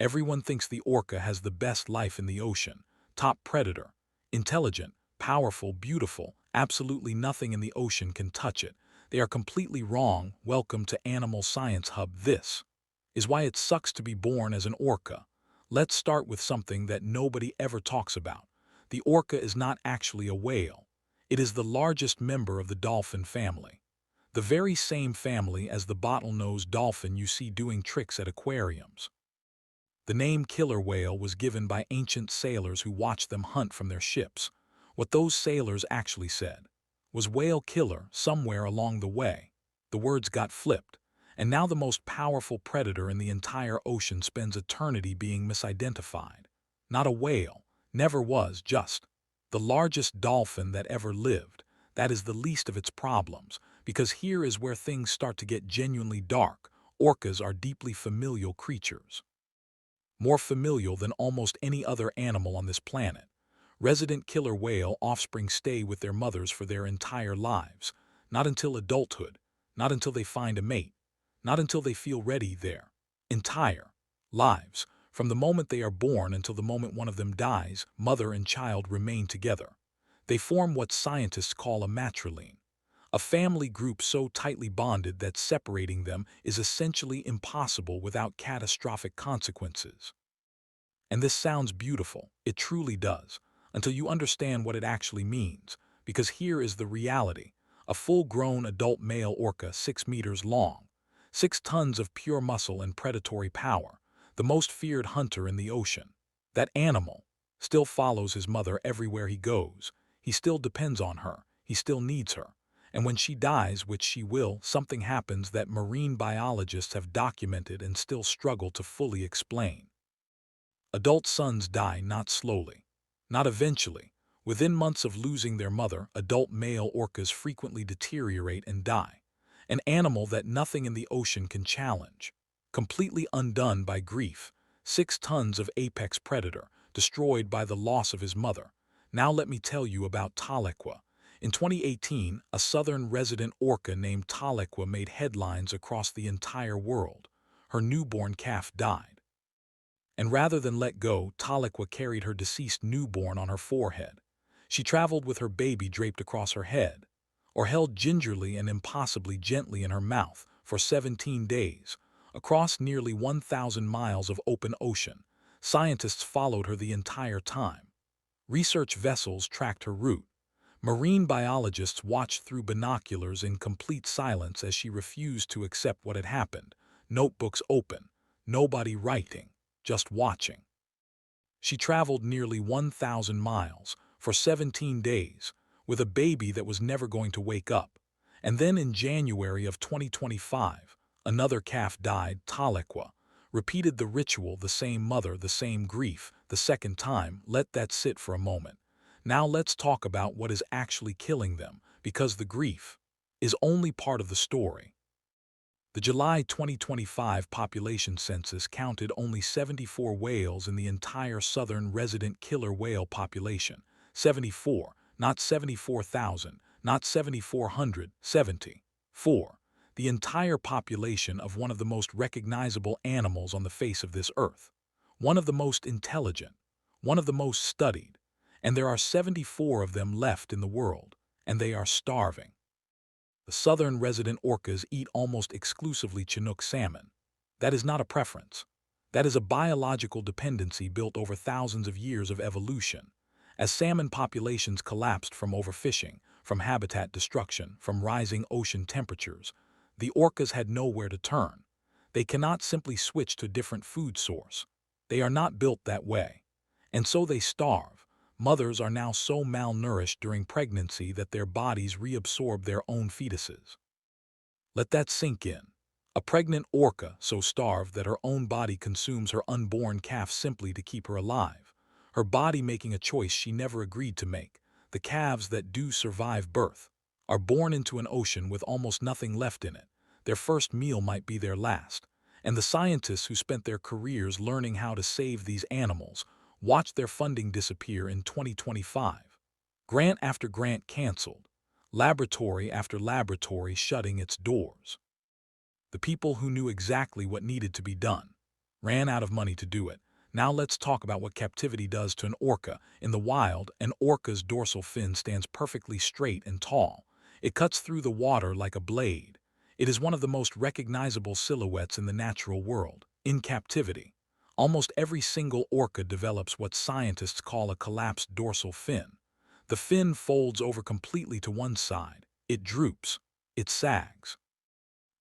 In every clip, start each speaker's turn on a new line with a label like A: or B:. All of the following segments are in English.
A: Everyone thinks the orca has the best life in the ocean, top predator, intelligent, powerful, beautiful, absolutely nothing in the ocean can touch it. They are completely wrong. Welcome to Animal Science Hub. This is why it sucks to be born as an orca. Let's start with something that nobody ever talks about. The orca is not actually a whale. It is the largest member of the dolphin family. The very same family as the bottlenose dolphin you see doing tricks at aquariums. The name killer whale was given by ancient sailors who watched them hunt from their ships. What those sailors actually said was whale killer somewhere along the way. The words got flipped, and now the most powerful predator in the entire ocean spends eternity being misidentified. Not a whale, never was, just the largest dolphin that ever lived. That is the least of its problems, because here is where things start to get genuinely dark. Orcas are deeply familial creatures, more familial than almost any other animal on this planet. Resident killer whale offspring stay with their mothers for their entire lives, not until adulthood, not until they find a mate, not until they feel ready. Their entire lives, from the moment they are born until the moment one of them dies, mother and child remain together. They form what scientists call a matriline, a family group so tightly bonded that separating them is essentially impossible without catastrophic consequences. And this sounds beautiful, it truly does, until you understand what it actually means, because here is the reality. A full-grown adult male orca 6 meters long, 6 tons of pure muscle and predatory power, the most feared hunter in the ocean. That animal still follows his mother everywhere he goes. He still depends on her, he still needs her. And when she dies, which she will, something happens that marine biologists have documented and still struggle to fully explain. Adult sons die not slowly, not eventually. Within months of losing their mother, adult male orcas frequently deteriorate and die. An animal that nothing in the ocean can challenge. Completely undone by grief, 6 tons of apex predator, destroyed by the loss of his mother. Now let me tell you about Tahlequah. In 2018, a southern resident orca named Tahlequah made headlines across the entire world. Her newborn calf died. And rather than let go, Tahlequah carried her deceased newborn on her forehead. She traveled with her baby draped across her head, or held gingerly and impossibly gently in her mouth for 17 days, across nearly 1,000 miles of open ocean. Scientists followed her the entire time. Research vessels tracked her route. Marine biologists watched through binoculars in complete silence as she refused to accept what had happened. Notebooks open, nobody writing, just watching. She traveled nearly 1,000 miles for 17 days with a baby that was never going to wake up. And then in January of 2025, another calf died. Tahlequah repeated the ritual, the same mother, the same grief, the second time. Let that sit for a moment. Now let's talk about what is actually killing them, because the grief is only part of the story. The July 2025 population census counted only 74 whales in the entire southern resident killer whale population. 74, not 74,000, not 7,400, 74. The entire population of one of the most recognizable animals on the face of this earth. One of the most intelligent, one of the most studied. And there are 74 of them left in the world, and they are starving. The southern resident orcas eat almost exclusively Chinook salmon. That is not a preference. That is a biological dependency built over thousands of years of evolution. As salmon populations collapsed from overfishing, from habitat destruction, from rising ocean temperatures, the orcas had nowhere to turn. They cannot simply switch to a different food source. They are not built that way. And so they starve. Mothers are now so malnourished during pregnancy that their bodies reabsorb their own fetuses. Let that sink in. A pregnant orca so starved that her own body consumes her unborn calf simply to keep her alive. Her body making a choice she never agreed to make. The calves that do survive birth are born into an ocean with almost nothing left in it. Their first meal might be their last. And the scientists who spent their careers learning how to save these animals watched their funding disappear in 2025. Grant after grant canceled, laboratory after laboratory shutting its doors. The people who knew exactly what needed to be done ran out of money to do it. Now let's talk about what captivity does to an orca. In the wild, an orca's dorsal fin stands perfectly straight and tall. It cuts through the water like a blade. It is one of the most recognizable silhouettes in the natural world. In captivity, almost every single orca develops what scientists call a collapsed dorsal fin. The fin folds over completely to one side. It droops. It sags.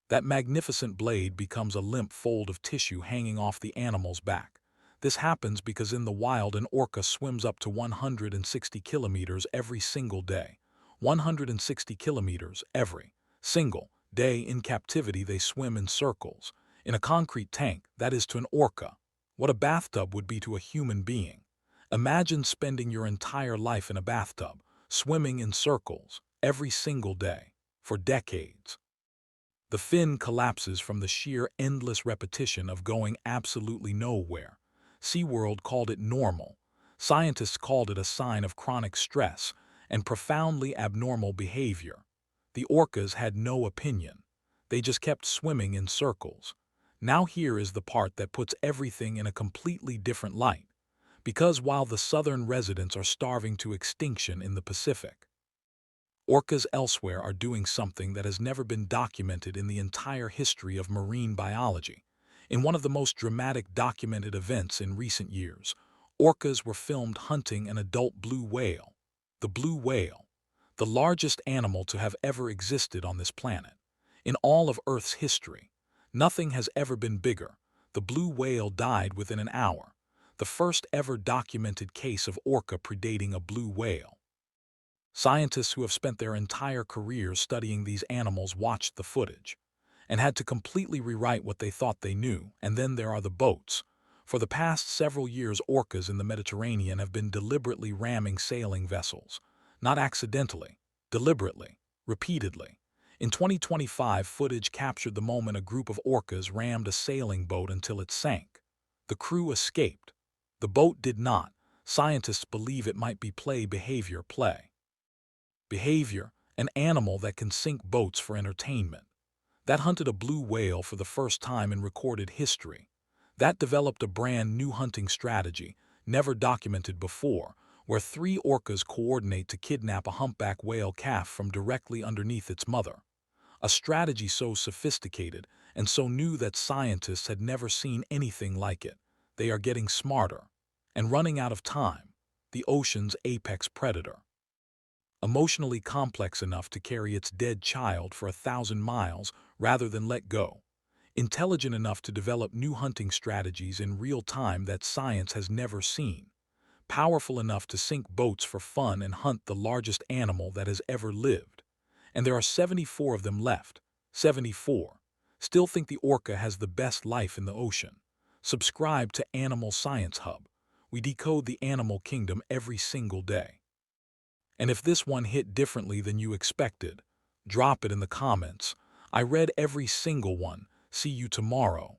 A: That magnificent blade becomes a limp fold of tissue hanging off the animal's back. This happens because in the wild an orca swims up to 160 kilometers every single day. 160 kilometers every single day. In captivity they swim in circles. In a concrete tank, that is to an orca what a bathtub would be to a human being. Imagine spending your entire life in a bathtub, swimming in circles, every single day, for decades. The fin collapses from the sheer endless repetition of going absolutely nowhere. SeaWorld called it normal. Scientists called it a sign of chronic stress and profoundly abnormal behavior. The orcas had no opinion. They just kept swimming in circles. Now here is the part that puts everything in a completely different light. Because while the southern residents are starving to extinction in the Pacific, orcas elsewhere are doing something that has never been documented in the entire history of marine biology. In one of the most dramatic documented events in recent years, orcas were filmed hunting an adult blue whale. The blue whale, the largest animal to have ever existed on this planet. In all of Earth's history, nothing has ever been bigger. The blue whale died within an hour, the first ever documented case of orca predating a blue whale. Scientists who have spent their entire careers studying these animals watched the footage and had to completely rewrite what they thought they knew. And then there are the boats. For the past several years, orcas in the Mediterranean have been deliberately ramming sailing vessels. Not accidentally, deliberately, repeatedly. In 2025, footage captured the moment a group of orcas rammed a sailing boat until it sank. The crew escaped. The boat did not. Scientists believe it might be play behavior. Behavior, an animal that can sink boats for entertainment. That hunted a blue whale for the first time in recorded history. That developed a brand new hunting strategy, never documented before, where 3 orcas coordinate to kidnap a humpback whale calf from directly underneath its mother. A strategy so sophisticated and so new that scientists had never seen anything like it. They are getting smarter and running out of time. The ocean's apex predator. Emotionally complex enough to carry its dead child for 1,000 miles rather than let go. Intelligent enough to develop new hunting strategies in real time that science has never seen. Powerful enough to sink boats for fun and hunt the largest animal that has ever lived. And there are 74 of them left. 74. Still think the orca has the best life in the ocean. Subscribe to Animal Science Hub. We decode the animal kingdom every single day. And if this one hit differently than you expected, drop it in the comments. I read every single one. See you tomorrow.